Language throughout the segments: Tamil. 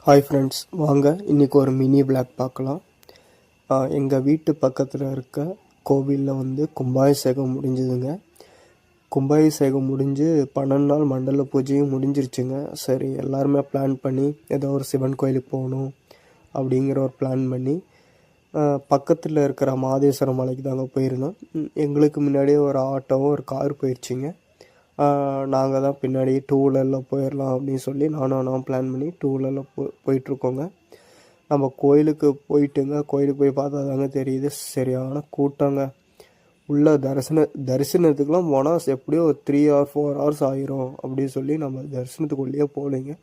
ஹாய் ஃப்ரெண்ட்ஸ், வாங்க இன்றைக்கி ஒரு மினி விளாக் பார்க்கலாம். எங்கள் வீட்டு பக்கத்தில் இருக்க கோவிலில் வந்து கும்பாபிஷேகம் முடிஞ்சுதுங்க. கும்பாபிஷேகம் முடிஞ்சு 12 நாள் மண்டல பூஜையும் முடிஞ்சிருச்சுங்க. சரி, எல்லாருமே பிளான் பண்ணி ஏதோ ஒரு சிவன் கோயிலுக்கு போகணும் அப்படிங்கிற ஒரு பிளான் பண்ணி பக்கத்தில் இருக்கிற மாதேஸ்வரம் மலைக்கு தாங்க போயிருந்தோம். எங்களுக்கு முன்னாடியே ஒரு ஆட்டோவும் ஒரு கார் போயிடுச்சுங்க. நாங்கள் தான் பின்னாடி டூ வீலரில் போயிடலாம் அப்படின்னு சொல்லி நானும் பிளான் பண்ணி டூ வீலரில் போயிட்டுருக்கோங்க. நம்ம கோயிலுக்கு கோயிலுக்கு போய் பார்த்தா தாங்க தெரியுது, சரியான கூட்டங்க. உள்ள தரிசனத்துக்குலாம் போனால் எப்படியோ 3 or 4 hours ஆயிரும் அப்படின்னு சொல்லி நம்ம தரிசனத்துக்குள்ளேயே போகலைங்க.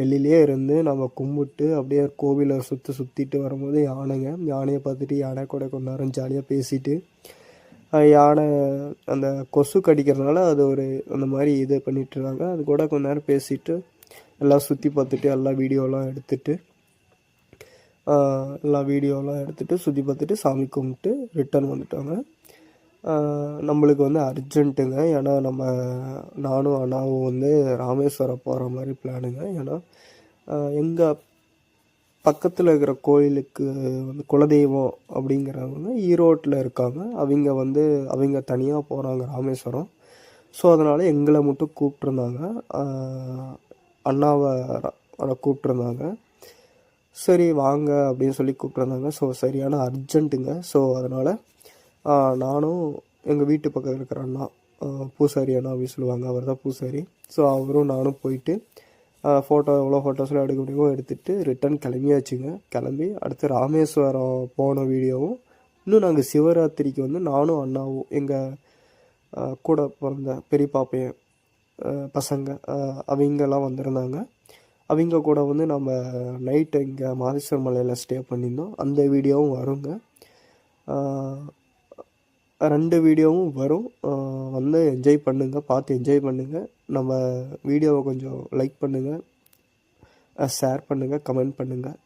வெளியிலே இருந்து நம்ம கும்பிட்டு அப்படியே கோவிலை சுற்றிட்டு வரும்போது யானையை பார்த்துட்டு யானை கூட கொஞ்ச நேரம் ஜாலியாக பேசிட்டு, யானை அந்த கொசு கடிக்கிறதுனால அது ஒரு அந்த மாதிரி இது பண்ணிகிட்ருக்காங்க. அது கூட கொஞ்ச நேரம் பேசிவிட்டு எல்லாம் சுற்றி பார்த்துட்டு எல்லாம் வீடியோலாம் எடுத்துகிட்டு சுற்றி பார்த்துட்டு சாமி கும்பிட்டு ரிட்டர்ன் வந்துட்டாங்க. நம்மளுக்கு வந்து அர்ஜென்ட்டுங்க. ஏன்னா நானும் அண்ணாவும் வந்து ராமேஸ்வரம் போகிற மாதிரி பிளானுங்க. ஏன்னா எங்கள் பக்கத்தில் இருக்கிற கோயிலுக்கு வந்து குலதெய்வம் அப்படிங்கிறவங்க ஈரோட்டில் இருக்காங்க. அவங்க தனியாக போகிறாங்க ராமேஸ்வரம். ஸோ அதனால் எங்களை மட்டும் கூப்பிட்ருந்தாங்க, அண்ணாவை கூப்பிட்ருந்தாங்க. சரி வாங்க அப்படின்னு சொல்லி கூப்பிட்ருந்தாங்க. ஸோ சரியான அர்ஜென்ட்டுங்க. ஸோ அதனால் நானும் எங்கள் வீட்டு பக்கத்தில் இருக்கிற அண்ணா, பூசாரி அண்ணா அப்படின்னு சொல்லுவாங்க, அவர் தான் பூசாரி. ஸோ அவரும் நானும் போயிட்டு எவ்வளோ ஃபோட்டோஸ்லாம் எடுக்க முடியுமோ எடுத்துகிட்டு ரிட்டன் கிளம்பியாச்சுங்க. கிளம்பி அடுத்து ராமேஸ்வரம் போன வீடியோவும், இன்னும் நாங்கள் சிவராத்திரிக்கு வந்து நானும் அண்ணாவும் எங்கள் கூட பிறந்த பெரியப்பா பையன் பசங்க அவங்கெல்லாம் வந்திருந்தாங்க. அவங்க கூட வந்து நம்ம நைட்டு இங்கே மாதேஸ்வரம் மலையில் ஸ்டே பண்ணியிருந்தோம். அந்த வீடியோவும் வருங்க. 2 வீடியோவும் வரும். வந்து என்ஜாய் பண்ணுங்கள், பார்த்து என்ஜாய் பண்ணுங்கள். நம்ம வீடியோவை கொஞ்சம் லைக் பண்ணுங்கள், ஷேர் பண்ணுங்கள், கமெண்ட் பண்ணுங்கள்.